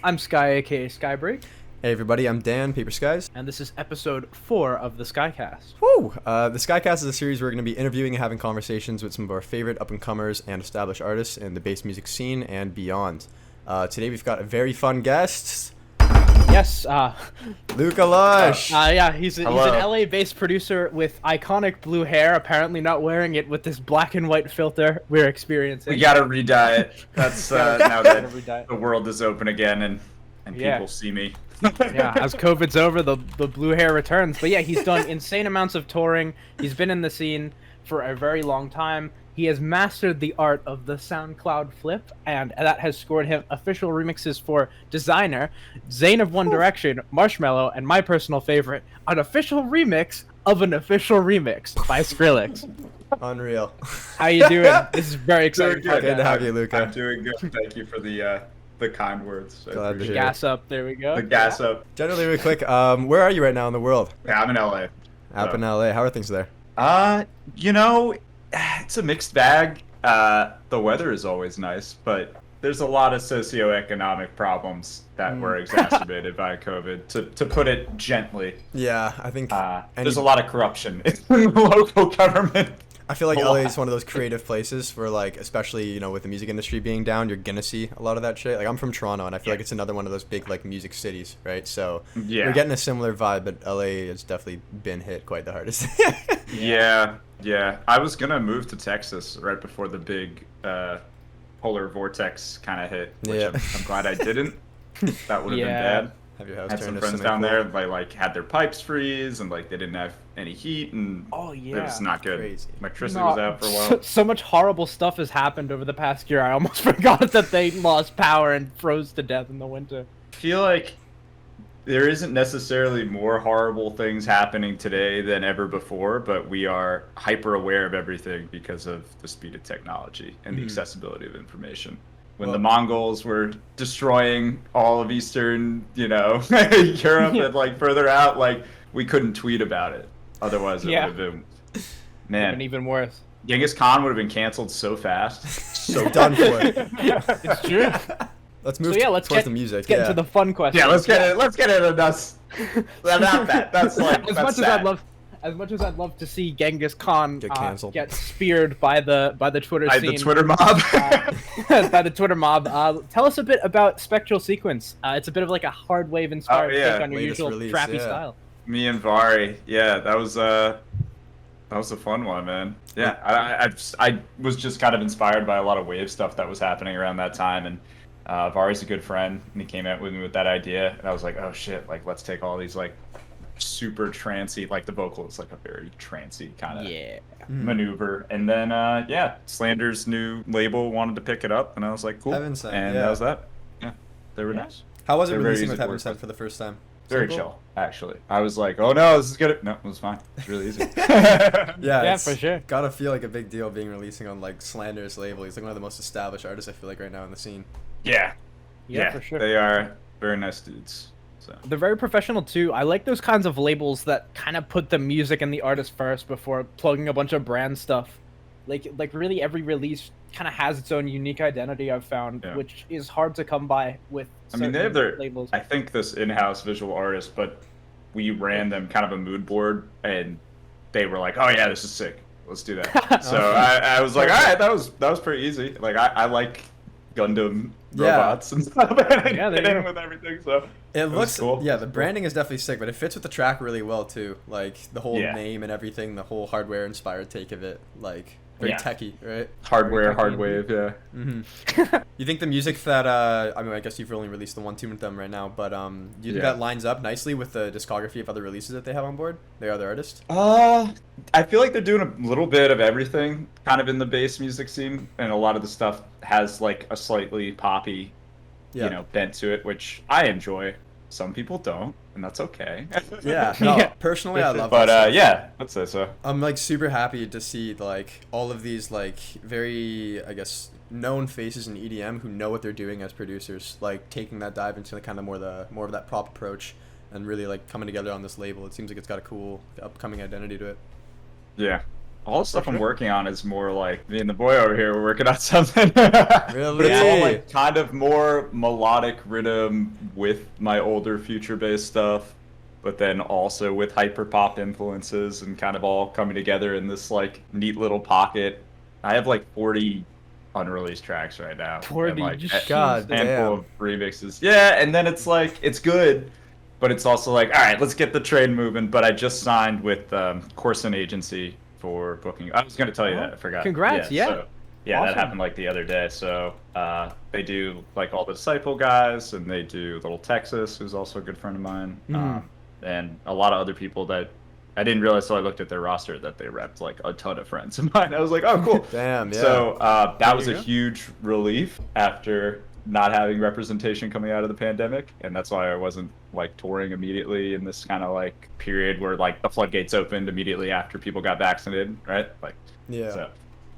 I'm Sky, aka Skybreak, Hey everybody, I'm Dan, Paper Skies. and this is episode 4 of the Skycast. Woo! The Skycast is a series where we're going to be interviewing and having conversations with some of our favorite up-and-comers and established artists in the bass music scene and beyond. Today we've got a very fun guest, Yes, Luca Lush. he's an Hello. LA-based producer with iconic blue hair, apparently not wearing it with this black and white filter we're experiencing. We gotta re-dye it. That's now Gotta that re-dye it. the world is open again and Yeah. people see me. Yeah, as COVID's over, the blue hair returns. But yeah, he's done insane amounts of touring. He's been in the scene for a very long time. He has mastered the art of the SoundCloud flip, and that has scored him official remixes for Desiigner, ZAYN of One Direction, Marshmello, and my personal favorite, an official remix of an official remix by Skrillex. Unreal. How you doing? This is very exciting. Doing Good to have you, Luca. I'm doing good. Thank you for the kind words. I Glad to appreciate hear. Gas up. There we go. The gas up. Generally, really quick, where are you right now in the world? Yeah, I'm in LA. Up in LA. How are things there? You know, it's a mixed bag. The weather is always nice, but there's a lot of socioeconomic problems that were exacerbated by COVID, to put it gently. Yeah, I think There's a lot of corruption in the local government. I feel like a LA lot. is one of those creative places where, like, especially, with the music industry being down, you're gonna see a lot of that shit. Like, I'm from Toronto, and I feel like it's another one of those big, like, music cities, right? So Yeah. we're getting a similar vibe, but LA has definitely been hit quite the hardest. Yeah. I was gonna move to Texas right before the big polar vortex kind of hit, which Yeah. I'm glad I didn't. That would have Yeah. been bad. Have your house Had turned some to friends swimming down pool? there. They like had their pipes freeze and like they didn't have any heat and Oh, it yeah. was not good. Crazy. Electricity No, was out for a while. So much horrible stuff has happened over the past year. I almost forgot that they lost power and froze to death in the winter. I feel like there isn't necessarily more horrible things happening today than ever before, but we are hyper aware of everything because of the speed of technology and the accessibility of information. When Well- the Mongols were destroying all of Eastern, Europe and like further out, like we couldn't tweet about it. Otherwise, it Yeah. would have been, And man, even worse. Genghis Khan would have been canceled so fast. So Done for it. It's true. Let's move So yeah, let's towards get, the music. let's get yeah. into the fun question. yeah, let's get it. Let's get into that's not that. That's like As that's much sad. as much as I'd love to see Genghis Khan Get canceled. get speared by the Twitter By scene, the Twitter mob. by the Twitter mob, tell us a bit about Spectral Sequence. It's a bit of like a hard wave inspired Oh, yeah. take on your Latest usual release, trappy yeah. style. Me and Vari, yeah, that was a fun one, man. Yeah, I was just kind of inspired by a lot of wave stuff that was happening around that time, and Vari's a good friend, and he came out with me with that idea, and I was like, oh shit, like let's take all these like super trancey, like the vocal is like a very trancey kind of Yeah. maneuver, and then Slander's new label wanted to pick it up, and I was like, cool, Heaven Sent, and yeah. that was that. Yeah, they were Yeah. nice. How was it They're very releasing easy with to Heaven work Sent with. for the first time? Very Simple? chill, actually. I was like, oh no, this is good. No, it was fine. It's really easy. Yeah, Yeah, it's for sure. Gotta feel like a big deal being releasing on like Slander's label. He's like one of the most established artists I feel like right now in the scene. Yeah. Yeah, for sure. They are very nice dudes. So They're very professional too. I like those kinds of labels that kind of put the music and the artist first before plugging a bunch of brand stuff. Like really every release kind of has its own unique identity, I've found, Yeah. which is hard to come by with I mean, they have certain their labels. I think this in-house visual artist, but we ran them kind of a mood board, and they were like, "Oh yeah, this is sick. Let's do that." So I was like, "All right, that was pretty easy." Like I like Gundam Yeah. robots and stuff, and I Yeah, there fit you in go. with everything. So It was looks cool. yeah, It was the cool. branding is definitely sick, but it fits with the track really well too. Like the whole Yeah. name and everything, the whole hardware inspired take of it, like very Yeah. techy, right? Hardware, Very hard techy. wave, yeah. You think the music that I mean, I guess you've only released the one tune with them right now, but do you think Yeah. that lines up nicely with the discography of other releases that they have on board? The other artists? I feel like they're doing a little bit of everything kind of in the bass music scene, and a lot of the stuff has like a slightly poppy, Yeah. bent to it, which I enjoy. Some people don't, and that's okay. Yeah. No, Yeah. personally I love But that stuff. yeah, I'd say so. I'm like super happy to see like all of these like very I guess known faces in EDM who know what they're doing as producers, like taking that dive into the kind of more of that prop approach and really like coming together on this label. It seems like it's got a cool upcoming identity to it. Yeah, all the stuff I'm sure. working on is more like me and the boy over here. We're working on something. Really? But it's all like kind of more melodic rhythm with my older future-based stuff, but then also with hyperpop influences and kind of all coming together in this like neat little pocket. I have like 40 unreleased tracks right now. 40, and like just God a handful damn. of remixes. Yeah, and then it's like it's good, but it's also like, all right, let's get the train moving. But I just signed with Corson Agency for booking. I was going to tell you that. I forgot. Congrats, yeah. So, yeah, Awesome. that happened like the other day. So they do like all the Disciple guys, and they do Little Texas, who's also a good friend of mine, and a lot of other people that I didn't realize till I looked at their roster that they repped like a ton of friends of mine. I was like, oh, cool. Damn, yeah. So that was you a go. huge relief after not having representation coming out of the pandemic, and that's why I wasn't like touring immediately in this kind of like period where like the floodgates opened immediately after people got vaccinated, right? Like, Yeah. so,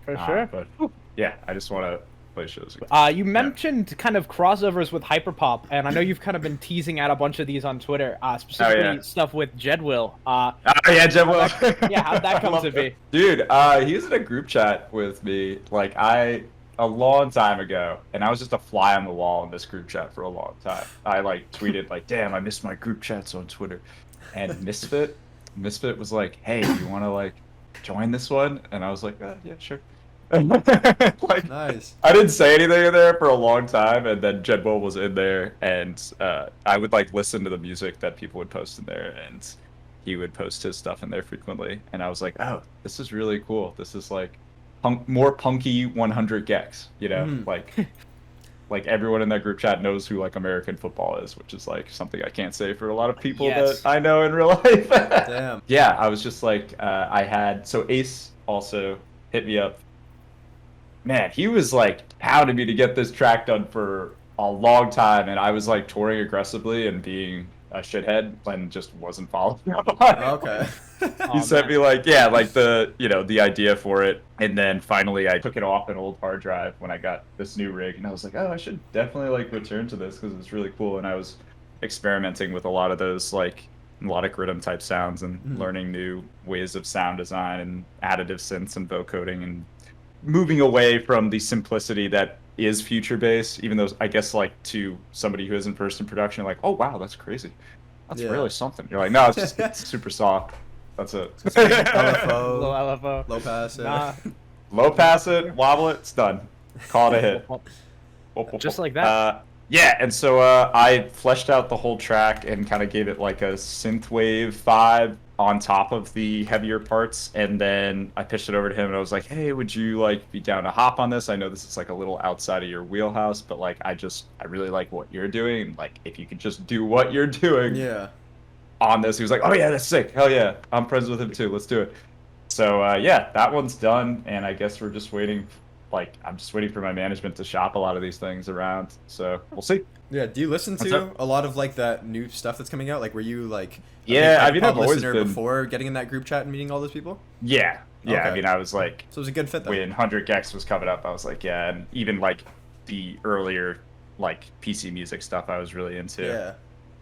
For sure. but yeah, I just want to play shows again. You mentioned kind of crossovers with Hyperpop, and I know you've kind of been teasing out a bunch of these on Twitter, specifically yeah. stuff with Jedwill. Oh yeah, Jim Will. Yeah, how'd that come Love to be? Dude, he was in a group chat with me like a long time ago, and I was just a fly on the wall in this group chat for a long time. I like tweeted like, "Damn, I missed my group chats on Twitter," and Misfit was like, "Hey, do you want to like join this one?" And I was like, "Yeah, sure." Like, Nice. I didn't say anything in there for a long time, and then Jedwell was in there, and I would like listen to the music that people would post in there, and he would post his stuff in there frequently, and I was like, oh, this is really cool. This is like more punky 100 gex, you know, like everyone in that group chat knows who like American football is, which is like something I can't say for a lot of people Yes. that I know in real life. Damn. Yeah, I was just like, so Ace also hit me up. Man, he was like hounding me to get this track done for a long time, and I was like touring aggressively and being a shithead and just wasn't following up on it. Okay. He sent me like, yeah, like the idea for it, and then finally I took it off an old hard drive when I got this new rig, and I was like, oh, I should definitely like return to this because it's really cool, and I was experimenting with a lot of those like melodic rhythm type sounds and learning new ways of sound design and additive synths and vocoding and moving away from the simplicity that is future bass, even though I guess like to somebody who isn't first in production, like, oh wow, that's crazy. That's really something. You're like, no, it's just it's super soft. That's it. LFO, Low LFO. low pass. Nah, Low pass it, wobble it, it's done. Call it a hit. Just like that. Yeah, and so I fleshed out the whole track and kind of gave it like a synthwave vibe on top of the heavier parts, and then I pitched it over to him and I was like, hey, would you like be down to hop on this? I know this is like a little outside of your wheelhouse, but like I really like what you're doing, and like if you could just do what you're doing on this. He was like, oh yeah, that's sick, hell yeah, I'm friends with him too, let's do it. So yeah, that one's done, and I guess we're just waiting. Like, I'm just waiting for my management to shop a lot of these things around, so we'll see. Yeah, do you listen to a lot of like that new stuff that's coming out? Like, were you like I a mean, I've always listener been before getting in that group chat and meeting all those people? Yeah. Okay. I mean, I was like, So it was a good fit then. when 100 gex was coming up, I was like, yeah, and even like the earlier like PC music stuff I was really into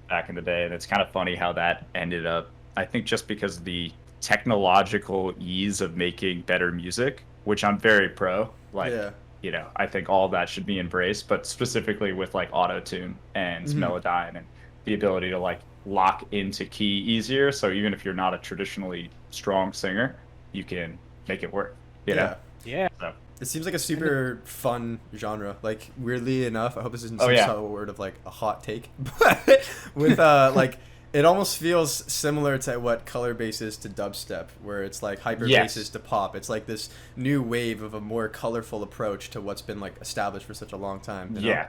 back in the day, and it's kind of funny how that ended up. I think just because of the technological ease of making better music, which I'm very pro. Like, you know, I think all of that should be embraced, but specifically with like auto-tune and Melodyne and the ability to like lock into key easier. So even if you're not a traditionally strong singer, you can make it work, you know? Yeah. So, It seems like a super fun genre. Like, weirdly enough, I hope this isn't some subtle word of like a hot take, but with like, it almost feels similar to what color bass is to dubstep, where it's like hyper basses to pop. It's like this new wave of a more colorful approach to what's been like established for such a long time. You know?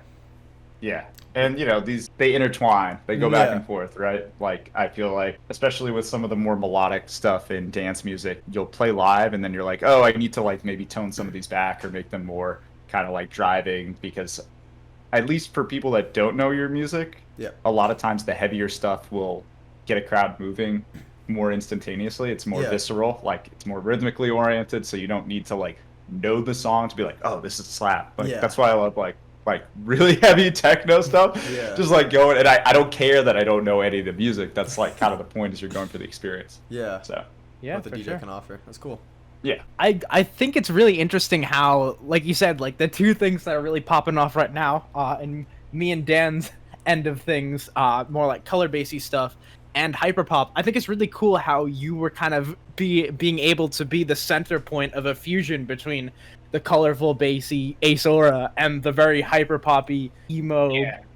Yeah. And you know, they intertwine. They go back and forth, right? Like, I feel like, especially with some of the more melodic stuff in dance music, you'll play live and then you're like, oh, I need to like maybe tone some of these back or make them more kind of like driving, because at least for people that don't know your music, a lot of times the heavier stuff will get a crowd moving more instantaneously. It's more visceral, like it's more rhythmically oriented, so you don't need to like know the song to be like, oh, this is a slap. Like that's why I love like really heavy techno stuff. Just like going, and I don't care that I don't know any of the music. That's like kind of the point, is you're going for the experience. So what the DJ can offer. That's cool. Yeah. I think it's really interesting how, like you said, like the two things that are really popping off right now, and me and Dan's end of things, more like color basey stuff, and hyperpop. I think it's really cool how you were kind of being able to be the center point of a fusion between the colorful bassy Ace Aura and the very hyperpoppy emo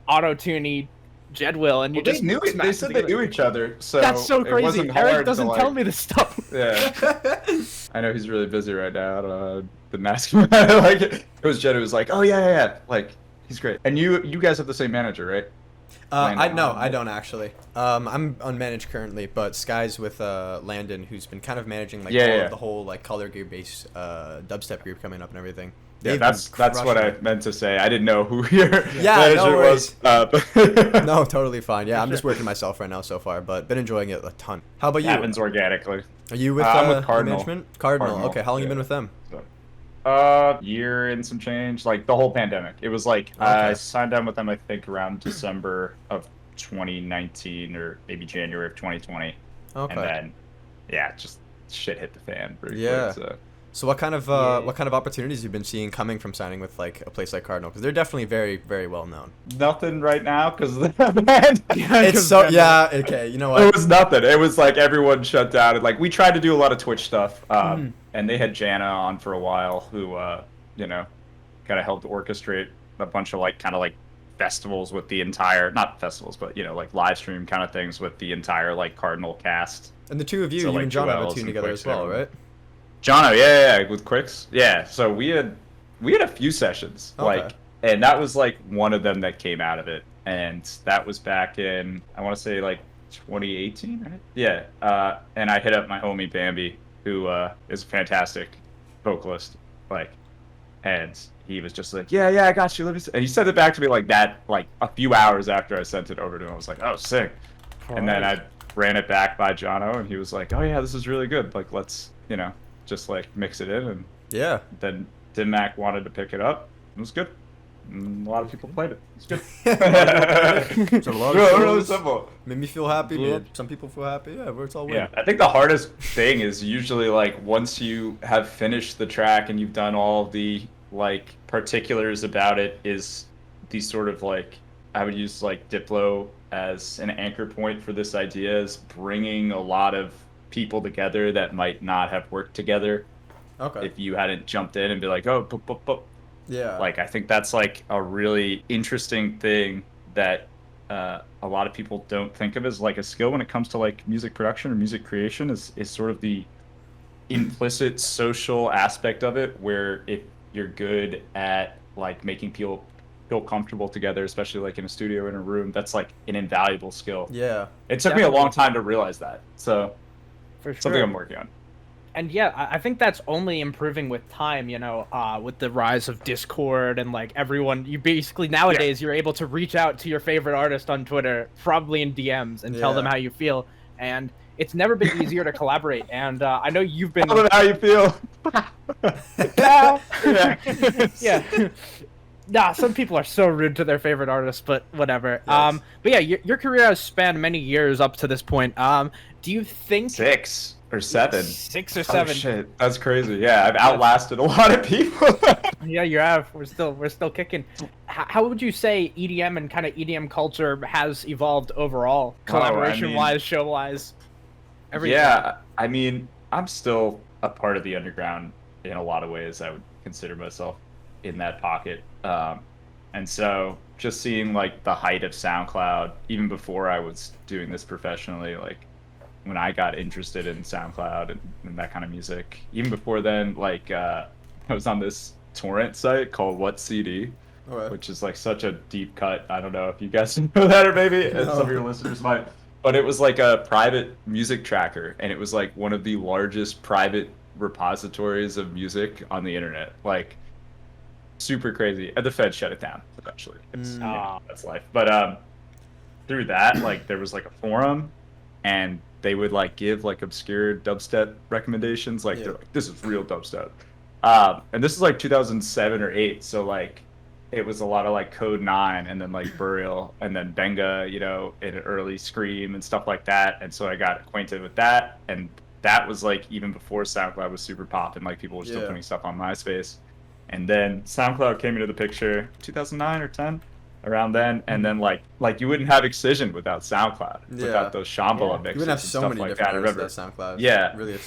auto-tuney Jedwill, and they knew it. They said they knew each other, so that's so crazy. It wasn't hard Eric doesn't tell me this stuff. Yeah, I know he's really busy right now. I don't know, been asking him. Like it was Jed who was like, "Oh yeah, like he's great." And you guys have the same manager, right? I don't actually. I'm unmanaged currently, but Sky's with Landon, who's been kind of managing like the whole like color gear based dubstep group coming up and everything. Yeah, that's what I meant to say. I didn't know who your manager was. No, totally fine. Yeah, I'm just working myself right now so far, but been enjoying it a ton. How about you? Happens organically. Are you with, I'm with Cardinal. Management? Cardinal. Okay, how long you been with them? Year and some change, like the whole pandemic. It was like I signed on with them, I think, around December of 2019 or maybe January of 2020. Okay. And then, just shit hit the fan pretty quick. So what kind of opportunities you've been seeing coming from signing with like a place like Cardinal? Because they're definitely very, very well known. Nothing right now because of the band. Okay. You know what? It was nothing. It was like everyone shut down. And like we tried to do a lot of Twitch stuff, and they had Jana on for a while, who kind of helped orchestrate a bunch of like kind of like festivals with the entire, not festivals, but like live stream kind of things with the entire like Cardinal cast. And the two of you, you and John have a tune together as well, right? Jono, yeah, with Quicks. Yeah, so we had a few sessions, and that was like one of them that came out of it. And that was back in, I want to say like 2018, right? Yeah. And I hit up my homie Bambi, who is a fantastic vocalist, and he was just like, yeah, I got you. Let me see. And he sent it back to me like that, like a few hours after I sent it over to him. I was like, oh, sick. And then I ran it back by Jono, and he was like, oh yeah, this is really good. Like, let's, just like mix it in. And then Dimac wanted to pick it up. It was good. And a lot of people played it. It's good. It's a lot of really simple. Made me feel happy. Made some people feel happy. Yeah, it's all weird. Yeah, I think the hardest thing is usually like once you have finished the track and you've done all the like particulars about it, is these sort of like, I would use like Diplo as an anchor point for this idea, is bringing a lot of people together that might not have worked together if you hadn't jumped in and be like, oh, boop, boop, boop. Yeah. Like, I think that's like a really interesting thing that a lot of people don't think of as like a skill when it comes to like music production or music creation, is sort of the implicit social aspect of it, where if you're good at like making people feel comfortable together, especially like in a studio, in a room, that's like an invaluable skill. Yeah. It took me a long time to realize that. So for sure. Something I'm working on. And yeah, I think that's only improving with time, with the rise of Discord and like everyone, you basically nowadays you're able to reach out to your favorite artist on Twitter, probably in DMs, and tell them how you feel. And it's never been easier to collaborate. And I know you've been. Tell them how you feel. Yeah. Nah, some people are so rude to their favorite artists, but whatever. Yes. But yeah, your career has spanned many years up to this point. Do you think 6 or 7? 6 or 7. Oh, shit, that's crazy. Yeah, I've outlasted a lot of people. Yeah, you have. We're still kicking. How would you say EDM and kind of EDM culture has evolved overall, collaboration-wise, show-wise, everything? Yeah, I mean, I'm still a part of the underground in a lot of ways. I would consider myself in that pocket. And so just seeing like the height of SoundCloud, even before I was doing this professionally, like when I got interested in SoundCloud and that kind of music, even before then, like I was on this torrent site called What CD, which is like such a deep cut. I don't know if you guys know that, or maybe some of your listeners might, but it was like a private music tracker, and it was like one of the largest private repositories of music on the internet. Like, super crazy. And the Fed shut it down eventually. That's life. But through that, like, there was like a forum, and they would like give like obscure dubstep recommendations. Like, they're like, this is real dubstep. And this is like 2007 or 8. So like, it was a lot of like Code 9, and then like Burial, and then Benga, in an early Scream and stuff like that. And so I got acquainted with that, and that was like even before SoundCloud was super popping, like people were still putting stuff on MySpace. And then SoundCloud came into the picture 2009 or 10, around then, and then like you wouldn't have Excision without SoundCloud, without those Shambhala mixes. You would have so and many stuff like different that. I artists remember. without SoundCloud. Yeah. Really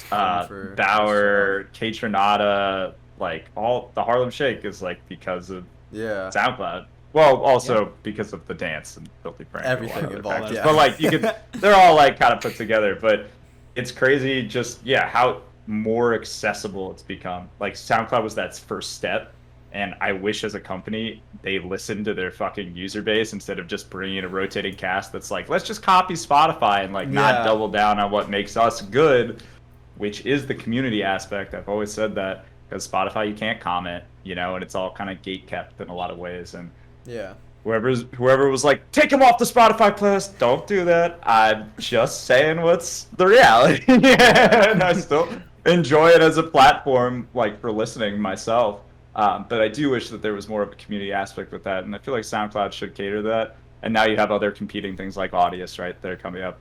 for Bauer, K Tronada, like all the Harlem Shake is like because of SoundCloud. Well, also because of the dance and Filthy Frank. Everything involved, But like you could, they're all like kind of put together. But it's crazy, just how more accessible it's become. Like SoundCloud was that first step, and I wish as a company they listened to their fucking user base instead of just bringing a rotating cast that's like, let's just copy Spotify and like not double down on what makes us good, which is the community aspect. I've always said that, because Spotify you can't comment, and it's all kind of gate kept in a lot of ways. And whoever was like, take him off the Spotify playlist, don't do that. I'm just saying what's the reality. And I still enjoy it as a platform, like for listening myself. But I do wish that there was more of a community aspect with that, and I feel like SoundCloud should cater to that. And now you have other competing things like Audius, right? They're coming up.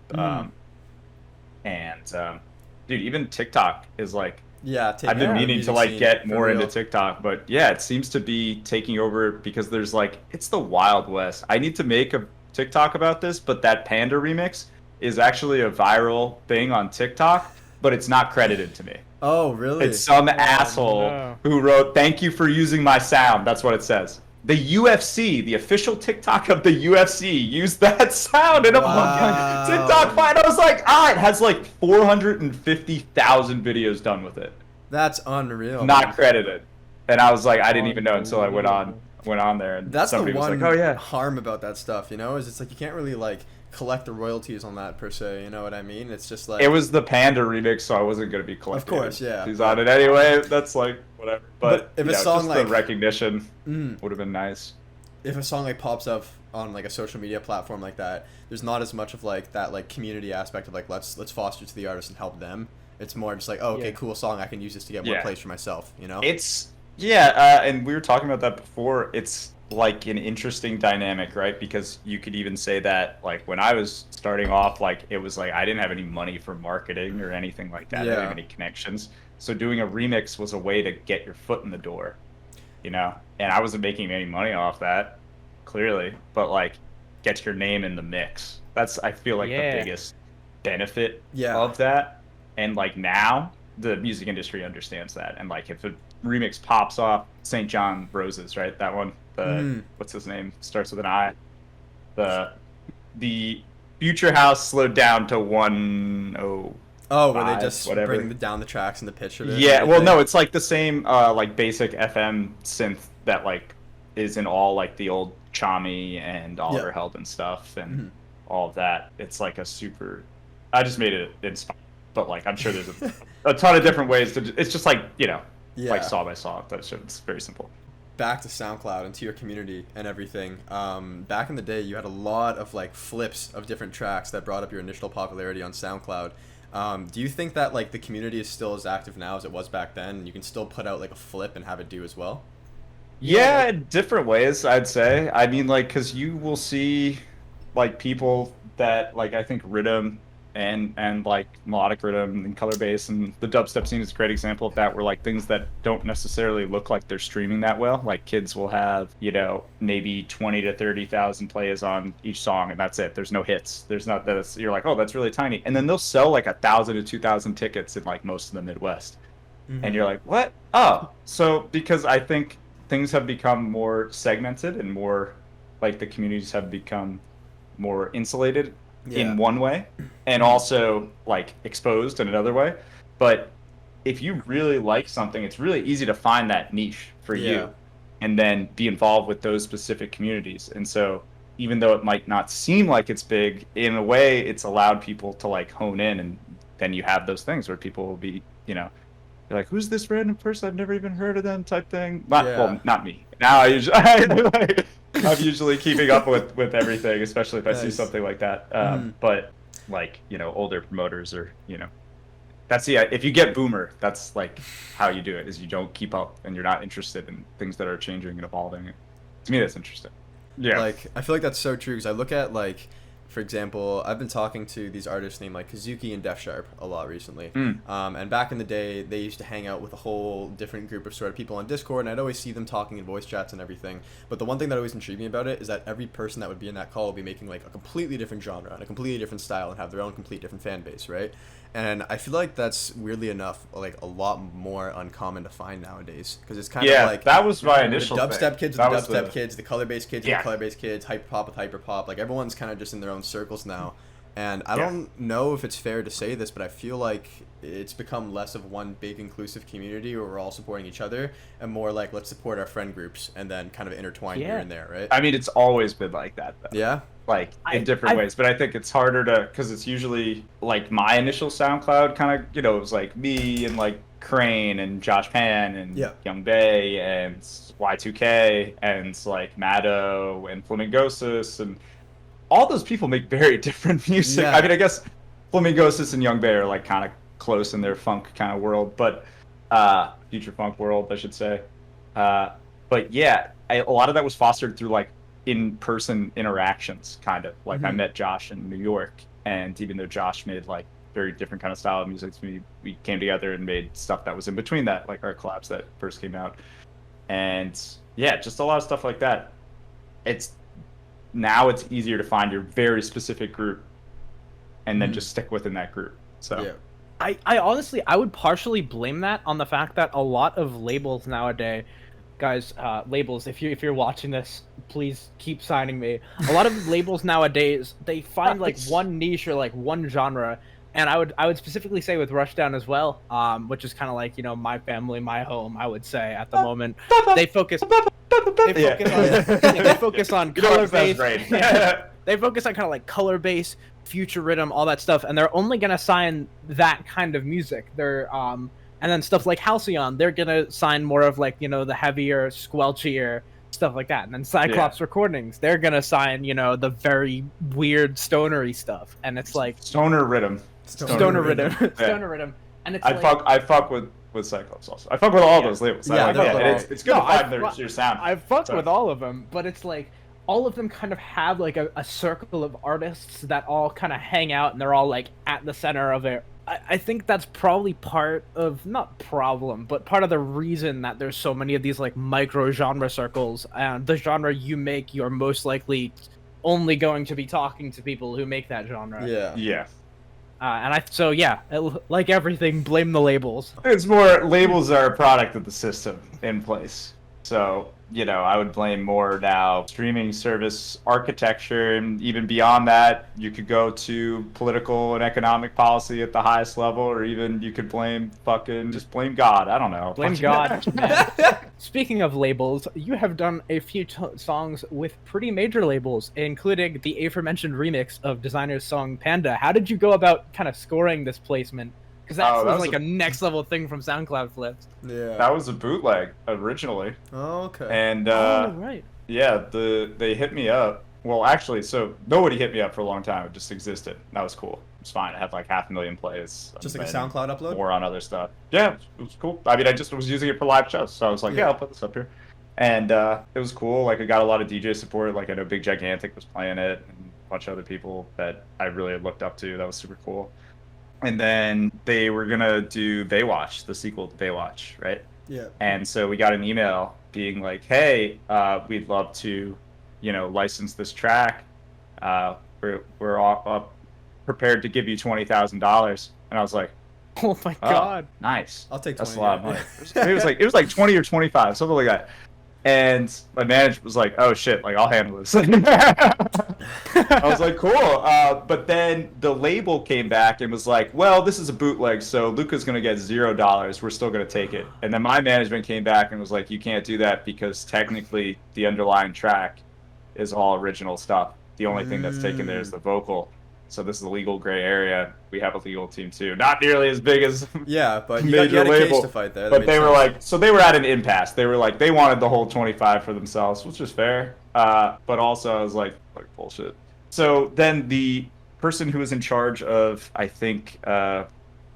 Dude, even TikTok is like, I've been meaning to like get more into TikTok, but it seems to be taking over because there's like, it's the Wild West. I need to make a TikTok about this, but that Panda remix is actually a viral thing on TikTok, but it's not credited to me. Oh, really? It's some asshole who wrote, "Thank you for using my sound." That's what it says. The UFC, the official TikTok of the UFC, used that sound in a fucking TikTok fight. I was like, it has like 450,000 videos done with it. That's unreal. Not credited. And I was like, I didn't even know until I went on there, and that's somebody the one was like, "Oh yeah." harm about that stuff, is it's like you can't really like collect the royalties on that per se, you know what I mean? It's just like, it was the Panda remix, so I wasn't gonna be collecting. Of course, yeah. He's on it anyway. That's like whatever. But if a song just like the recognition would have been nice. If a song like pops up on like a social media platform like that, there's not as much of like that like community aspect of like let's foster to the artist and help them. It's more just like, cool song, I can use this to get more plays for myself, It's and we were talking about that before. It's like an interesting dynamic, right? Because you could even say that like when I was starting off, like it was like I didn't have any money for marketing or anything like that. I didn't have any connections, so doing a remix was a way to get your foot in the door, and I wasn't making any money off that, clearly, but like get your name in the mix. That's, I feel like, the biggest benefit of that. And like now the music industry understands that, and like if a remix pops off, St. John Roses, right? That one, what's his name? Starts with an I. The Future House slowed down to 105. Oh, where they just bring down the tracks and the pitch of it. Yeah, well, no, it's like the same like basic FM synth that like is in all like the old Chami and Oliver Held and stuff and all of that. It's like a super. I just made it inspired, but like I'm sure there's a ton of different ways to. It's just like like saw by saw. It's very simple. Back to SoundCloud and to your community and everything. Back in the day, you had a lot of like flips of different tracks that brought up your initial popularity on SoundCloud. Do you think that like the community is still as active now as it was back then, and you can still put out like a flip and have it do as well? Yeah, in different ways, I'd say. I mean, like, because you will see like people that like, I think rhythm and like melodic rhythm and color bass and the dubstep scene is a great example of that, where like things that don't necessarily look like they're streaming that well, like kids will have maybe 20 to 30,000 plays on each song, and that's it. There's no hits. There's not that. You're like, oh, that's really tiny, and then they'll sell like 1,000 to 2,000 tickets in like most of the Midwest, and you're like, what? Oh, so because I think things have become more segmented and more like the communities have become more insulated in one way, and also like exposed in another way. But if you really like something, it's really easy to find that niche for you and then be involved with those specific communities. And so even though it might not seem like it's big, in a way it's allowed people to like hone in, and then you have those things where people will be they're like, who's this random person, I've never even heard of them, type thing. Well, not me. Now I'm usually keeping up with everything, especially if I see something like that. But like, older promoters or, that's if you get boomer, that's like how you do it, is you don't keep up and you're not interested in things that are changing and evolving. To me, that's interesting. Yeah. Like, I feel like that's so true, because I look at like for example, I've been talking to these artists named like Kazuki and Def Sharp a lot recently. And back in the day, they used to hang out with a whole different group of sort of people on Discord, and I'd always see them talking in voice chats and everything. But the one thing that always intrigued me about it is that every person that would be in that call would be making like a completely different genre and a completely different style and have their own complete different fan base, right? And I feel like that's weirdly enough like a lot more uncommon to find nowadays, because it's kind of like that was my initial the dubstep thing. kids with the dubstep kids, the color-based kids with the color-based kids, hyperpop with hyperpop. Like everyone's kind of just in their own circles now. And I don't know if it's fair to say this, but I feel like it's become less of one big inclusive community where we're all supporting each other, and more like let's support our friend groups and then kind of intertwine here and there, right? I mean, it's always been like that, though. Yeah. Like in different ways, but I think it's harder to, because it's usually like my initial SoundCloud kind of, you know, it was like me and like Crane and Josh Pan and Young Bay and Y2K and like Maddo and Flamingosis, and all those people make very different music. I mean, I guess Flamingosis and Young Bay are like kind of close in their funk kind of world, but future funk world, I should say. But yeah, a lot of that was fostered through like in-person interactions, kind of like I met Josh in New York, and even though Josh made like very different kind of style of music to me, we came together and made stuff that was in between that, like our collabs that first came out, and yeah, just a lot of stuff like that. It's easier to find your very specific group and then just stick within that group. So I honestly, I would partially blame that on the fact that a lot of labels nowadays, guys, labels, if you're watching this, please keep signing me. A lot of labels nowadays, they find like one niche or like one genre, and I would specifically say with Rushdown as well, which is kind of like, you know, my family, my home, I would say at the moment. They focus on color based. They focus on kind of like color based, future rhythm, all that stuff, and they're only gonna sign that kind of music. They're and then stuff like Halcyon, they're gonna sign more of like, you know, the heavier, squelchier stuff like that. And then Cyclops Recordings, they're gonna sign, you know, the very weird stonery stuff. And it's like stoner rhythm. Stoner rhythm. And it's I fuck with Cyclops also. I fuck with all those labels. It's good to find your sound. I fuck with all of them, but it's like all of them kind of have like a circle of artists that all kind of hang out, and they're all like at the center of it. I think that's probably part of, not problem, but part of the reason that there's so many of these like micro genre circles, and the genre you make, you're most likely only going to be talking to people who make that genre. Like everything, blame the labels. It's more labels are a product of the system in place. So, you know, I would blame more now streaming service architecture, and even beyond that, you could go to political and economic policy at the highest level, or even you could blame just blame God. I don't know. Blame God. Speaking of labels, you have done a few songs with pretty major labels, including the aforementioned remix of Desiigner's song Panda. How did you go about kind of scoring this placement? Because that was like a next level thing from SoundCloud flips. Yeah. That was a bootleg originally. Oh, okay. And right. Yeah, they hit me up. Well, actually, so nobody hit me up for a long time. It just existed. That was cool. It was fine. I had like 500,000 plays. Just like a SoundCloud upload? More on other stuff. Yeah, it was cool. I mean, I just was using it for live shows, so I was like, yeah, I'll put this up here. And it was cool. Like, I got a lot of DJ support. Like, I know Big Gigantic was playing it, and a bunch of other people that I really looked up to. That was super cool. And then they were gonna do Baywatch, the sequel to Baywatch, right? Yeah. And so we got an email being like, "Hey, we'd love to, you know, license this track. We're all prepared to give you $20,000." And I was like, "Oh my god, nice! I'll take 20. That's a lot of money." It was like 20 or 25, something like that. And my manager was like, "Oh shit, like I'll handle this." I was like, "Cool." But then the label came back and was like, "Well, this is a bootleg, so Luca's gonna get $0. We're still gonna take it." And then my management came back and was like, "You can't do that because technically the underlying track is all original stuff. The only thing that's taken there is the vocal. So this is a legal gray area. We have a legal team too, not nearly as big as but you had a case to fight there. But they were like, so they were at an impasse. They were like, they wanted the whole 25 for themselves, which is fair. But also I was like bullshit. So then the person who was in charge of, I think,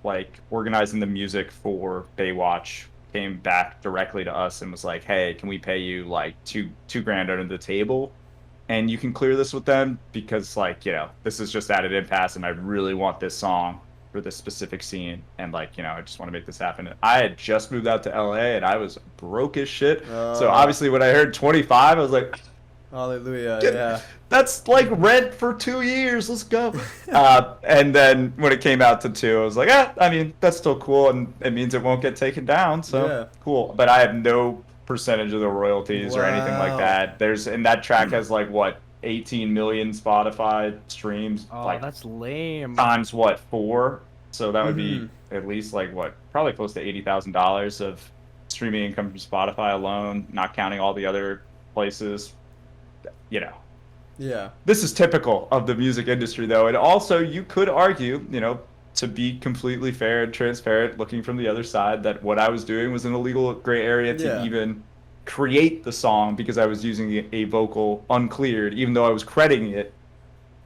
like organizing the music for Baywatch came back directly to us and was like, "Hey, can we pay you like two grand under the table?" and you can clear this with them because, like, you know, this is just at an impasse, and I really want this song for this specific scene, and, like, you know, I just want to make this happen. I had just moved out to LA, and I was broke as shit. So obviously, when I heard 25, I was like, hallelujah, yeah. That's like rent for 2 years. Let's go. And then when it came out to 2, I was like, I mean, that's still cool, and it means it won't get taken down. So cool. But I have no percentage of the royalties or anything like that. And that track has like what, 18 million Spotify streams. Oh, like that's lame. Times what, 4? So that would be at least like what, probably close to $80,000 of streaming income from Spotify alone, not counting all the other places. You know. Yeah. This is typical of the music industry, though. And also, you could argue, you know, to be completely fair and transparent, looking from the other side, that what I was doing was an illegal gray area to even create the song because I was using a vocal uncleared, even though I was crediting it.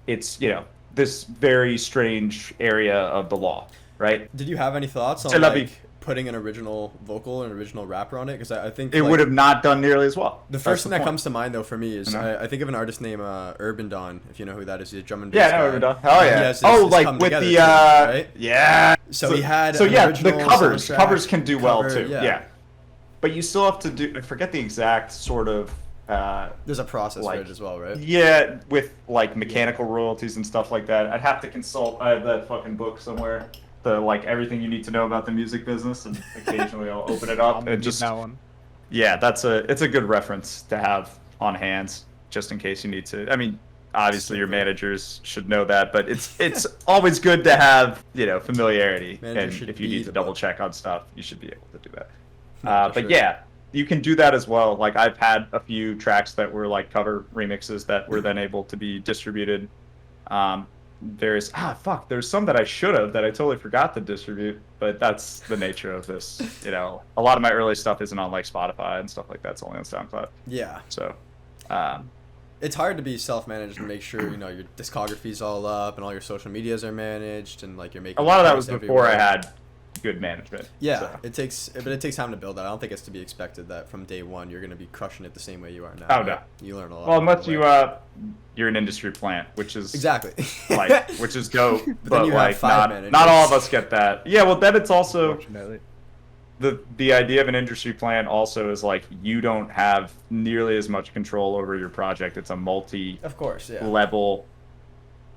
It's, you know, this very strange area of the law, right? Did you have any thoughts on like putting an original vocal and original rapper on it? Because I think it would have not done nearly as well. The first thing that comes to mind, though, for me is I think of an artist named Urban Dawn, if you know who that is. He's a drum and bass guy. Urban Dawn. Oh, yeah. His like with the... too, right? Yeah. So he had the covers. Covers can do well, too. Yeah. But you still have to do... I forget the exact sort of... there's a process for it as well, right? Yeah, with like mechanical royalties and stuff like that. I'd have to consult... I have that fucking book somewhere. The like everything you need to know about the music business, and occasionally I'll open it up and just that one. Yeah, it's a good reference to have on hand just in case you need to. I mean, obviously your managers should know that, but it's always good to have, you know, familiarity. And if you need to double check on stuff, you should be able to do that. But yeah, you can do that as well. Like I've had a few tracks that were like cover remixes that were then able to be distributed. There's there's some that I should have that I totally forgot to distribute, but that's the nature of this. You know, a lot of my early stuff isn't on like Spotify and stuff like that. It's only on SoundCloud. Yeah. So it's hard to be self-managed and make sure, you know, your discography's all up and all your social medias are managed and like you're making a lot of that was before I had good management. Yeah, so. it takes time to build that. I don't think it's to be expected that from day one you're going to be crushing it the same way you are now. Oh no, you learn a lot. Well, unless you're an industry plant, which is exactly which is dope. but like not all of us get that. Yeah, well then it's also the idea of an industry plan also is like you don't have nearly as much control over your project. It's a level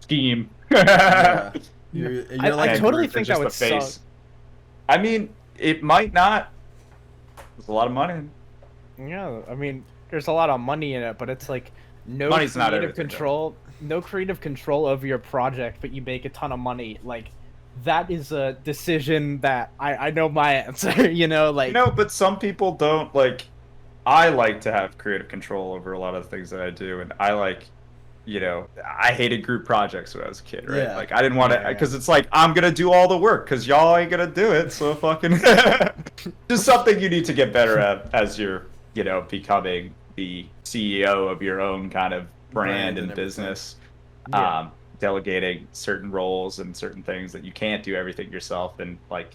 scheme. Yeah. You're I totally think that would suck. I mean, it might not. There's a lot of money. Yeah, I mean, there's a lot of money in it, but it's like no Money's creative control, no creative control over your project, but you make a ton of money. Like, that is a decision that I know my answer. You know, like but some people don't like. I like to have creative control over a lot of the things that I do, and I like. You know, I hated group projects when I was a kid, right? Yeah. Like, I didn't want to, because it's like, I'm going to do all the work, because y'all ain't going to do it, so fucking... Just something you need to get better at as you're, you know, becoming the CEO of your own kind of brand and business. Delegating certain roles and certain things that you can't do everything yourself, and, like,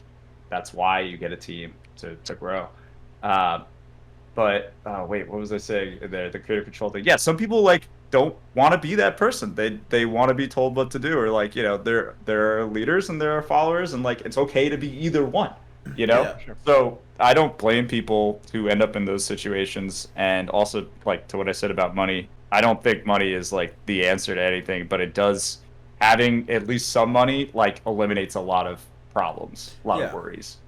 that's why you get a team to grow. But, wait, what was I saying there? The creative control thing. Yeah, some people, like, don't want to be that person. They want to be told what to do, or like, you know, there are leaders and there are followers, and like it's okay to be either one, you know. Yeah, sure. So I don't blame people who end up in those situations. And also, like, to what I said about money, I don't think money is like the answer to anything, but it does, having at least some money like eliminates a lot of problems, a lot of worries.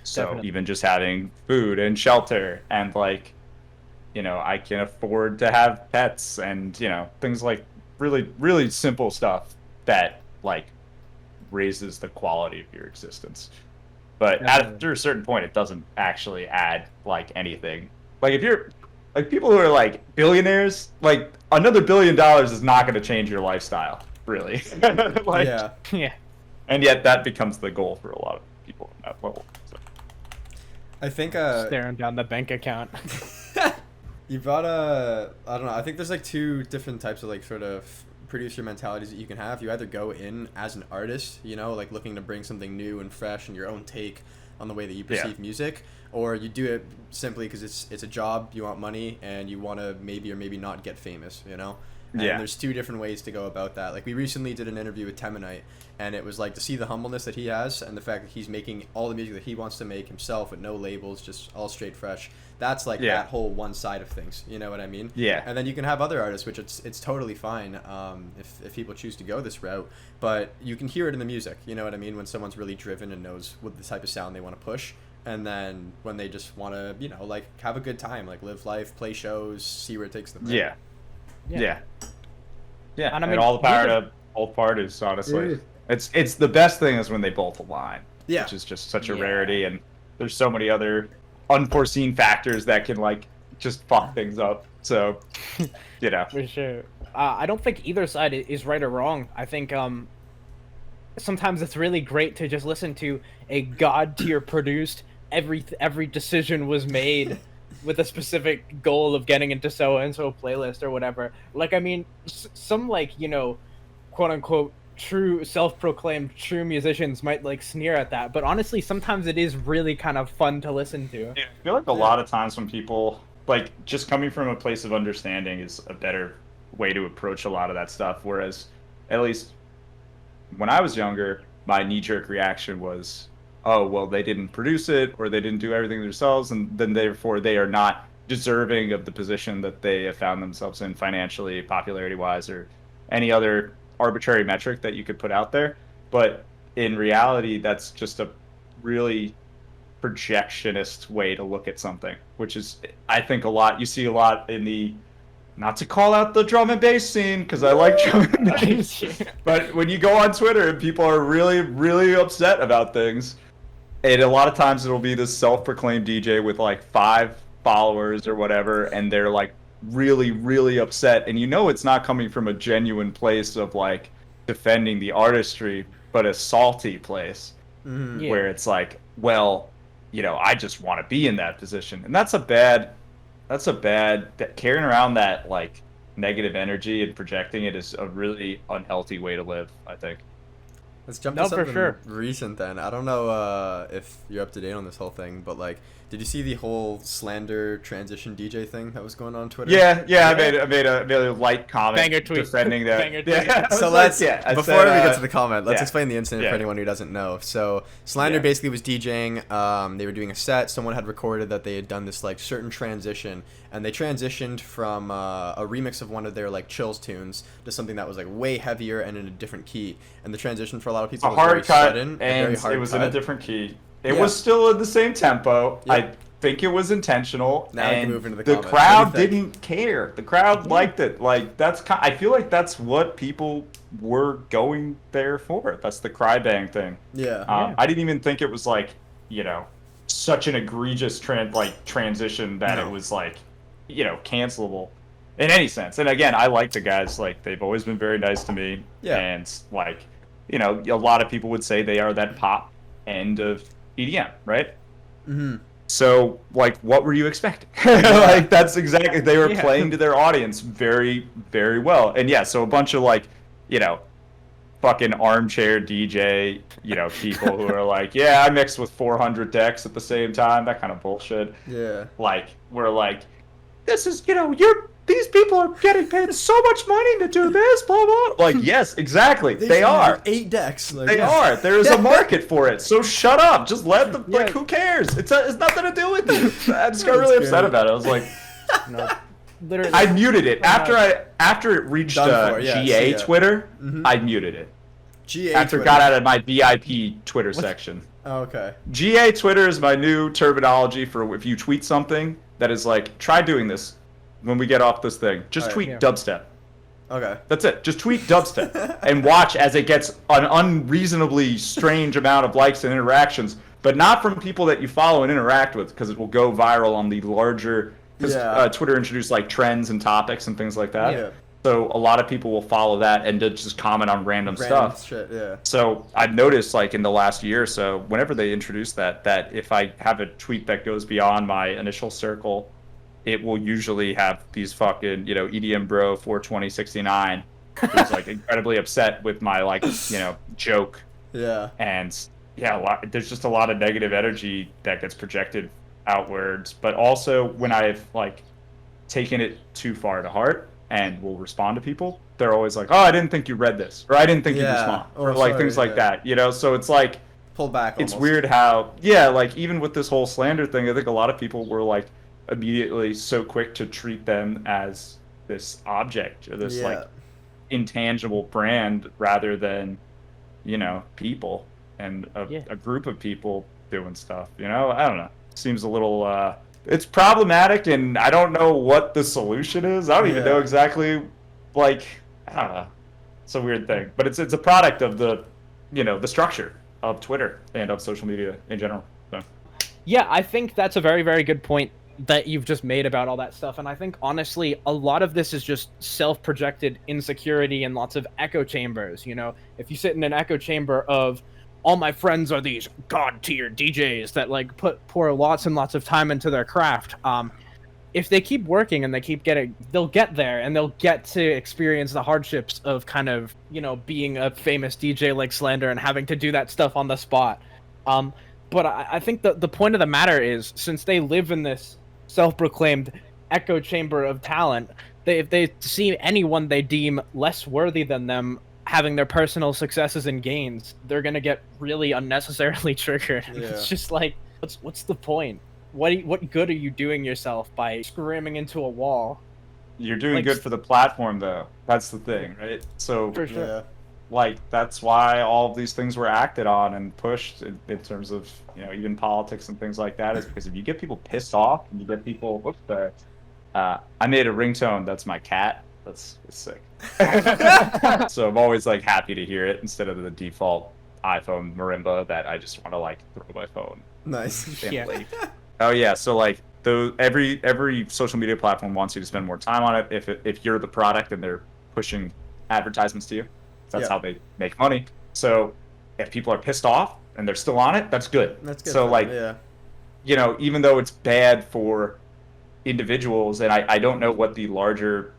So Definitely. Even just having food and shelter and like, you know, I can afford to have pets and, you know, things like really, really simple stuff that, like, raises the quality of your existence. But after a certain point, it doesn't actually add, like, anything. Like, if you're, like, people who are, like, billionaires, like, another $1 billion is not going to change your lifestyle, really. Like, yeah. And yet that becomes the goal for a lot of people at that level. So. I think, staring down the bank account. You brought I don't know, I think there's like two different types of like sort of producer mentalities that you can have. You either go in as an artist, you know, like looking to bring something new and fresh and your own take on the way that you perceive music, or you do it simply because it's a job, you want money, and you want to maybe or maybe not get famous, you know? And there's two different ways to go about that. Like, we recently did an interview with Temanite, and it was like to see the humbleness that he has and the fact that he's making all the music that he wants to make himself with no labels, just all straight fresh. That's like that whole one side of things, you know what I mean? Yeah. And then you can have other artists, which it's totally fine if people choose to go this route, but you can hear it in the music, you know what I mean? When someone's really driven and knows what the type of sound they want to push. And then when they just want to, you know, like, have a good time, like, live life, play shows, see where it takes them. Right? Yeah. And I mean, all the power to both parties, honestly. It's the best thing is when they both align, which is just such a rarity, and there's so many other unforeseen factors that can, like, just fuck things up. So, you know. For sure. I don't think either side is right or wrong. I think sometimes it's really great to just listen to a god tier produced, every decision was made with a specific goal of getting into so and so playlist or whatever. Like, I mean, some, like, you know, quote unquote true self-proclaimed true musicians might, like, sneer at that, but honestly sometimes it is really kind of fun to listen to. I feel like a lot of times when people, like, just coming from a place of understanding is a better way to approach a lot of that stuff, whereas at least when I was younger, my knee-jerk reaction was, oh, well, they didn't produce it, or they didn't do everything themselves, and then therefore they are not deserving of the position that they have found themselves in financially, popularity-wise, or any other arbitrary metric that you could put out there. But in reality, that's just a really projectionist way to look at something, which is, I think, you see a lot in the, not to call out the drum and bass scene, because I like drum and bass, but when you go on Twitter and people are really, really upset about things, and a lot of times it'll be this self-proclaimed DJ with like 5 followers or whatever, and they're like really, really upset, and you know it's not coming from a genuine place of like defending the artistry, but a salty place where it's like, well, you know, I just want to be in that position, and that's a bad carrying around that, like, negative energy and projecting it is a really unhealthy way to live, I think. Let's jump to something recent then. I don't know if you're up to date on this whole thing, but, like, did you see the whole slander transition DJ thing that was going on Twitter? Yeah. I made a light comment Banger tweet. defending that. Banger tweet. Yeah, so let's before we get to the comment, let's explain the incident for anyone who doesn't know. So Slander basically was DJing. They were doing a set. Someone had recorded that they had done this, like, certain transition, and they transitioned from a remix of one of their, like, chills tunes to something that was, like, way heavier and in a different key. And the transition for a lot of people was hard very cut, sudden, and very hard it was cut. in a different key. It was still in the same tempo. I think it was intentional. Now we can move into the comments. crowd didn't care. The crowd liked it. Like, I feel like that's what people were going there for. That's the cry bang thing. I didn't even think it was, like, you know, such an egregious transition that it was, like, you know, cancelable in any sense. And again, I like the guys. Like, they've always been very nice to me. And, like, you know, a lot of people would say they are that pop end of EDM, right? So, like, what were you expecting? Like, that's exactly, they were playing to their audience very, very well. And so a bunch of, like, you know, fucking armchair DJ, you know, people who are like, I mixed with 400 decks at the same time, that kind of bullshit. Like, we're like, this is, you know, these people are getting paid so much money to do this, blah, blah. Like, yes, exactly. They are. 8 decks. Like, they are. There's a market for it. So shut up. Just let them, like, who cares? It's nothing to do with it. I just got really upset about it. I was like, no. Literally. I muted it. After it reached GA Twitter, I muted it. GA after it got out of my VIP Twitter section. Oh, okay. GA Twitter is my new terminology for if you tweet something that is like, try doing this when we get off this thing. Just tweet dubstep. Okay. That's it. Just tweet dubstep and watch as it gets an unreasonably strange amount of likes and interactions, but not from people that you follow and interact with, because it will go viral on the larger, because Twitter introduced, like, trends and topics and things like that. So a lot of people will follow that and just comment on random stuff. Shit, So I've noticed, like, in the last year or so, whenever they introduce that if I have a tweet that goes beyond my initial circle, it will usually have these fucking, you know, EDM bro 42069 who's, like, incredibly upset with my, like, you know, joke. And there's just a lot of negative energy that gets projected outwards, but also when I've like taken it too far to heart and will respond to people, they're always like, "Oh, I didn't think you read this," or "I didn't think you'd respond," or like sorry, things like that, you know. So it's like pull back. It's almost. weird how, yeah, like even with this whole slander thing, I think a lot of people were like immediately so quick to treat them as this object or this like intangible brand rather than, you know, people and a group of people doing stuff, you know. I don't know, seems a little it's problematic, and I don't know what the solution is. I don't even know exactly, like, I don't know, it's a weird thing, but it's a product of the, you know, the structure of Twitter and of social media in general. So. Yeah, I think that's a very, very good point that you've just made about all that stuff. And I think, honestly, a lot of this is just self-projected insecurity and lots of echo chambers. You know, if you sit in an echo chamber of, all my friends are these god-tier DJs that, like, pour lots and lots of time into their craft, if they keep working and they keep they'll get there, and they'll get to experience the hardships of kind of, you know, being a famous DJ like Slander and having to do that stuff on the spot. But I think the point of the matter is, since they live in this self-proclaimed echo chamber of talent, if they see anyone they deem less worthy than them having their personal successes and gains, they're gonna get really unnecessarily triggered. Yeah. It's just like, what's the point? What good are you doing yourself by screaming into a wall? You're doing good for the platform, though. That's the thing, right? So, for sure. Like, that's why all of these things were acted on and pushed in terms of, you know, even politics and things like that, is because if you get people pissed off and you get people, I made a ringtone that's my cat. It's sick. So I'm always like happy to hear it instead of the default iPhone marimba that I just want to like throw my phone. Nice. Yeah. Oh yeah, so like every social media platform wants you to spend more time on it if you're the product and they're pushing advertisements to you. That's how they make money. So if people are pissed off and they're still on it, that's good. That's good. So like, you know, even though it's bad for individuals, and I don't know what the larger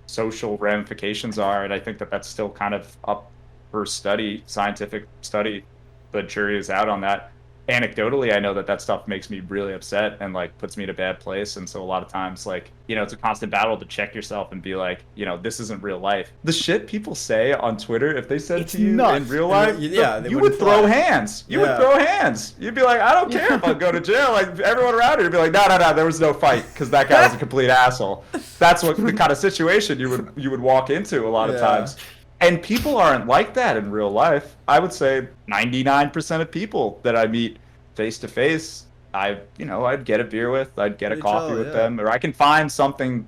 social ramifications are, and I think that's still kind of up for study, scientific study. The jury is out on that. Anecdotally, I know that stuff makes me really upset and like puts me in a bad place, and so a lot of times, like, you know, it's a constant battle to check yourself and be like, you know, this isn't real life. The shit people say on Twitter, if they said to you nuts. In real life, you would throw hands. You would throw hands. You'd be like, I don't care if I go to jail. Like, everyone around here would be like, no, there was no fight because that guy was a complete asshole. That's what the kind of situation you would walk into a lot of times. And people aren't like that in real life. I would say 99% of people that I meet face to face, I'd get a beer with, I'd get a coffee with them, or I can find something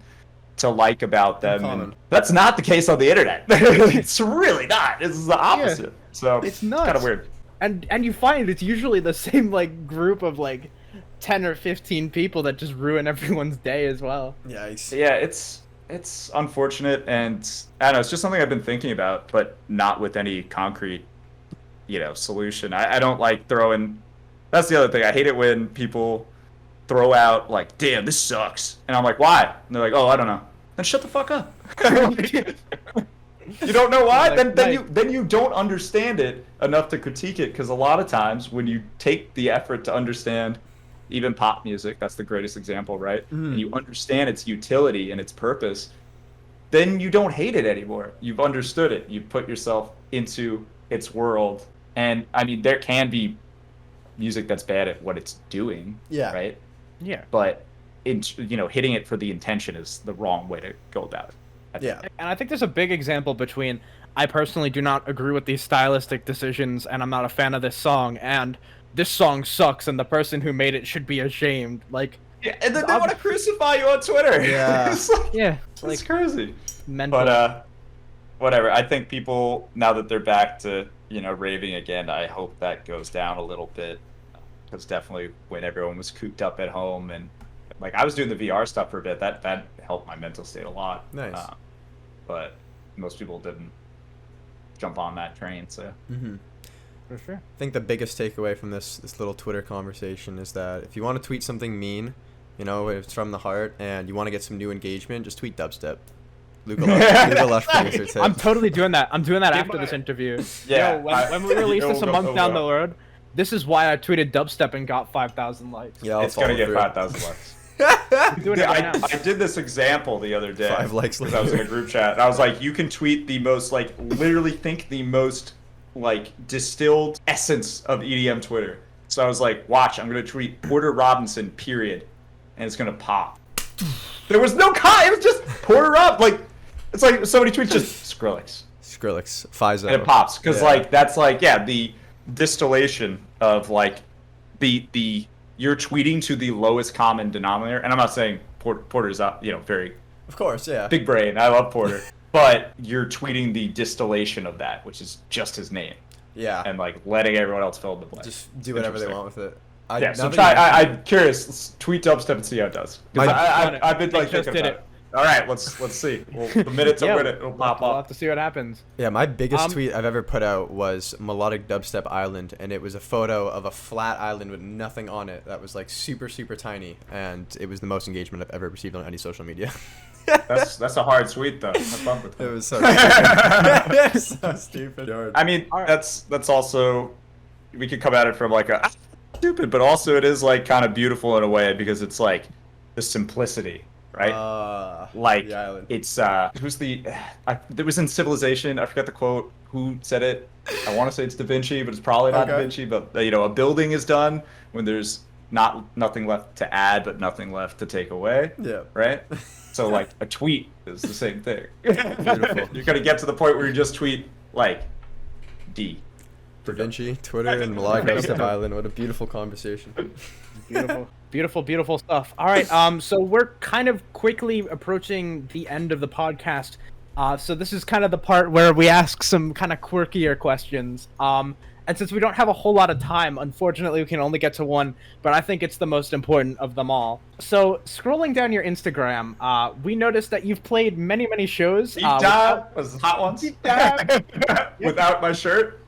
to like about them. And that's not the case on the internet. It's really not. It's the opposite. Yeah. So it's nuts. Kind of weird. And you find it's usually the same like group of like 10 or 15 people that just ruin everyone's day as well. Yikes. Yeah, it's unfortunate, and I don't know, it's just something I've been thinking about, but not with any concrete, you know, solution. I don't like throwing. That's the other thing. I hate it when people throw out like, "Damn, this sucks," and I'm like, "Why?" And they're like, "Oh, I don't know." Then shut the fuck up. You don't know why? Then you don't understand it enough to critique it, because a lot of times when you take the effort to understand even pop music, that's the greatest example, right? And you understand its utility and its purpose, then you don't hate it anymore. You've understood it. You've put yourself into its world. And I mean, there can be music that's bad at what it's doing, right? Yeah. But hitting it for the intention is the wrong way to go about it. Yeah. And I think there's a big example between, I personally do not agree with these stylistic decisions and I'm not a fan of this song, and this song sucks and the person who made it should be ashamed. Like, yeah, and then they want to crucify you on Twitter. Yeah. It's crazy. Mental. But whatever. I think people, now that they're back to, you know, raving again, I hope that goes down a little bit. Because definitely when everyone was cooped up at home, and like I was doing the VR stuff for a bit, that helped my mental state a lot. Nice. But most people didn't jump on that train, so. For sure. I think the biggest takeaway from this little Twitter conversation is that if you want to tweet something mean, you know, it's from the heart, and you want to get some new engagement, just tweet dubstep. Luca Lush producer tip. I'm totally doing that. I'm doing that after this interview. Yeah. When we release this a month down the road, This is why I tweeted dubstep and got 5,000 likes. Yeah, it's gonna get 5,000 likes. Doing it right now. I did this example the other day. 5 likes later. I was in a group chat. And I was like, you can tweet the most, like, literally think the most, like, distilled essence of EDM Twitter. So I was like, watch, I'm going to tweet Porter Robinson, period. And it's going to pop. There was no it was just Porter Rob. Like, it's like somebody tweets just Skrillex. Skrillex, Fizo. And it pops. Because, like, that's, like, yeah, the distillation of, like, the you're tweeting to the lowest common denominator, and I'm not saying Porter's up, very Of course, yeah. big brain. I love Porter, but you're tweeting the distillation of that, which is just his name. Yeah. And like letting everyone else fill in the blank. Just do whatever they want with it. So try. I'm curious. Let's tweet dubstep and see how it does. I've been like just thinking did about it. All right, let's see. The minute to win it, it'll pop We'll up. have to see what happens. Yeah, my biggest tweet I've ever put out was Melodic Dubstep Island, and it was a photo of a flat island with nothing on it that was like super, super tiny, and it was the most engagement I've ever received on any social media. That's a hard tweet though. I fuck with It it. was so stupid. So stupid. I mean, that's also, we could come at it from like a stupid, but also it is like kind of beautiful in a way because it's like the simplicity. Right? Like, the island. it's, it was in Civilization, I forgot the quote, who said it. I want to say it's Da Vinci, but it's probably not Da Vinci, but, a building is done when there's nothing left to add, but nothing left to take away. Yeah. Right? So, like, a tweet is the same thing. Beautiful. You're going to get to the point where you just tweet, like, D. Da Vinci, Twitter, and Melodic Dubstep Island. What a beautiful conversation. Beautiful stuff. All right, so we're kind of quickly approaching the end of the podcast. So this is kind of the part where we ask some kind of quirkier questions. And since we don't have a whole lot of time, unfortunately, we can only get to one, but I think it's the most important of them all. So scrolling down your Instagram, we noticed that you've played many, many shows. Was hot ones? Without my shirt?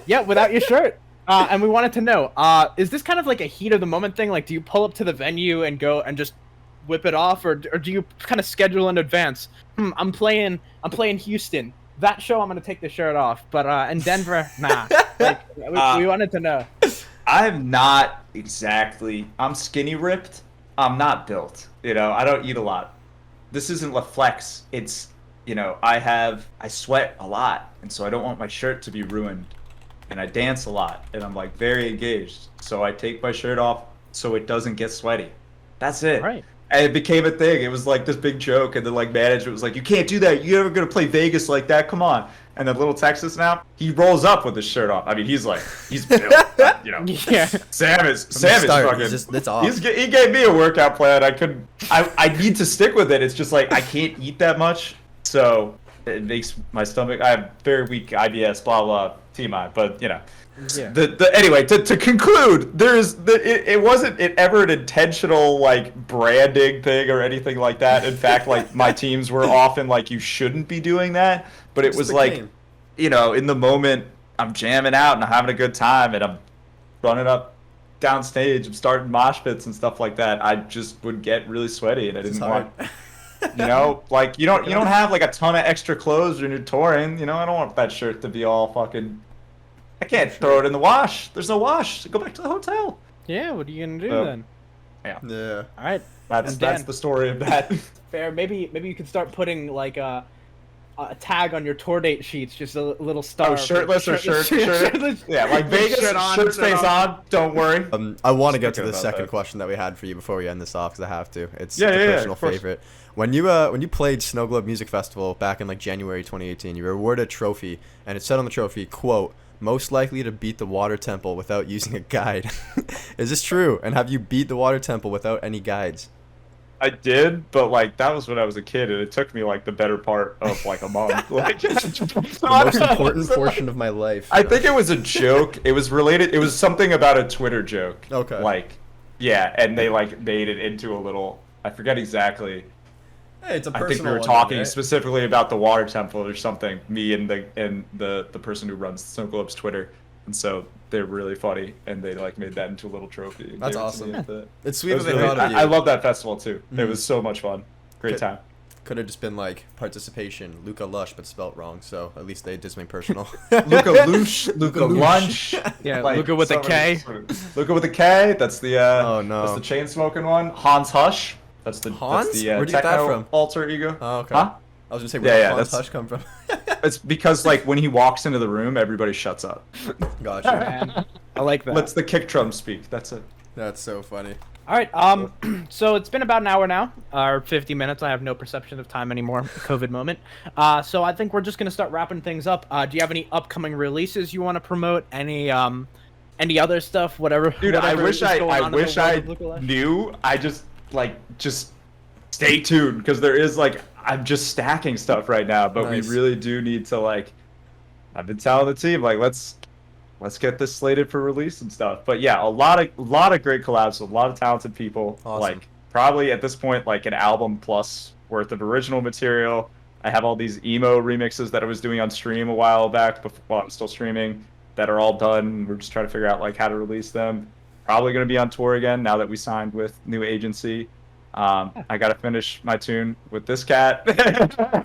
Yeah, without your shirt. And we wanted to know, is this kind of like a heat of the moment thing? Like, do you pull up to the venue and go and just whip it off, or do you kind of schedule in advance? I'm playing Houston. That show, I'm gonna take the shirt off. But in Denver, nah. Like, we wanted to know. I'm not exactly. I'm skinny ripped. I'm not built. I don't eat a lot. This isn't La Flex. It's, I sweat a lot, and so I don't want my shirt to be ruined. And I dance a lot, and I'm like very engaged. So I take my shirt off so it doesn't get sweaty. That's it. Right. And it became a thing. It was like this big joke, and then like management was like, "You can't do that. You're never gonna play Vegas like that. Come on." And then little Texas now, he rolls up with his shirt off. I mean, he's built. Yeah. Sam is fucking. That's awesome. He gave me a workout plan. I need to stick with it. It's just like I can't eat that much, so it makes my stomach. I have very weak IBS. Blah blah. TMI, but Yeah. Anyway, to conclude, it wasn't ever an intentional like branding thing or anything like that. In fact, like my teams were often like, you shouldn't be doing that, but it was like, in the moment I'm jamming out and I'm having a good time and I'm running up downstage, I'm starting mosh pits and stuff like that. I just would get really sweaty and I didn't want. Like you don't have like a ton of extra clothes when you're touring. I don't want that shirt to be all fucking. I can't throw it in the wash. There's no wash. Go back to the hotel. Yeah, what are you gonna do then? Yeah. All right. That's the story of that. Fair. Maybe you could start putting like a tag on your tour date sheets, just a little star. Oh, shirtless or shirt? Yeah, like Vegas. Shirt stays on. Don't worry. I want to get to the second question that we had for you before we end this off, because I have to. It's a personal favorite. When you played Snow Globe Music Festival back in like January 2018, you were awarded a trophy, and it said on the trophy, quote, "Most likely to beat the water temple without using a guide." Is this true? And have you beat the water temple without any guides? I did, but like that was when I was a kid, and it took me like the better part of like a month. Like, the most important portion of my life. I think it was a joke. It was related. It was something about a Twitter joke. Okay. Like, yeah, and they like made it into a little. I forget exactly. Hey, it's a I personal think we were one, talking right? specifically about the water temple or something. Me and the person who runs Snow Globe's Twitter, and so they're really funny, and they like made that into a little trophy. That's awesome. It's sweet that they really, thought of you. I love that festival too. It was so much fun. Great time. Could have just been like participation, Luca Lush, but spelt wrong. So at least they did something personal. Luca Lush, Luca Lunch. Yeah, Luca with a K. Luca with a K. That's the Oh, no. That's the chain smoking one. Hans Hush. That's the Hans? That's the Where'd you get that techno from? alter ego. Oh, okay. Huh? I was gonna say, where did Hans that's- Hush come from? It's because like when he walks into the room, everybody shuts up. Gotcha. Man, I like that. Lets the kick drum speak. That's it. That's so funny. All right. So it's been about an hour now, or 50 minutes. I have no perception of time anymore. COVID moment. So I think we're just gonna start wrapping things up. Do you have any upcoming releases you want to promote? Any other stuff? Whatever. Dude, I whatever wish is going I on in the wish world I of Luca Lush? knew. I just stay tuned because there is like I'm just stacking stuff right now, but Nice. we really do need to like. I've been telling the team like let's get this slated for release and stuff. But yeah, a lot of great collabs with a lot of talented people. Awesome. Like probably at this point like an album plus worth of original material. I have all these emo remixes that I was doing on stream a while back while I'm still streaming that are all done. We're just trying to figure out like how to release them. Probably going to be on tour again now that we signed with new agency. I got to finish my tune with this cat.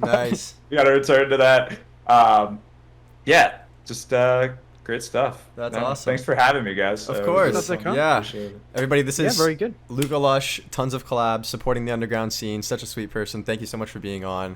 Nice. We got to return to that. Yeah, just great stuff. That's Man, awesome. Thanks for having me, guys. Of It was course. That's really okay. fun. Yeah. Appreciate it. Everybody, this Yeah, is very good. Luca Lush, tons of collabs, supporting the underground scene. Such a sweet person. Thank you so much for being on.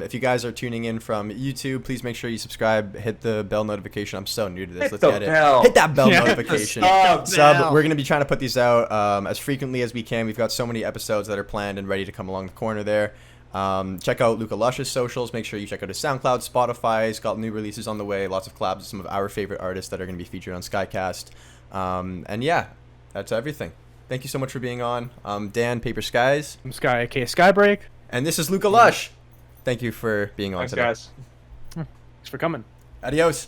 If you guys are tuning in from YouTube, please make sure you subscribe, hit the bell notification. I'm so new to this. Hit Let's the get bell. it. Hit that bell Yeah. notification. Sub. Sub. We're going to be trying to put these out as frequently as we can. We've got so many episodes that are planned and ready to come along the corner there. Check out Luca Lush's socials. Make sure you check out his SoundCloud, Spotify. He's got new releases on the way. Lots of collabs with some of our favorite artists that are going to be featured on Skycast. And yeah, that's everything. Thank you so much for being on. Dan, Paper Skies. I'm Sky, aka Skybreak. And this is Luca Lush. Thank you for being on Thanks, today. guys. Thanks for coming. Adios.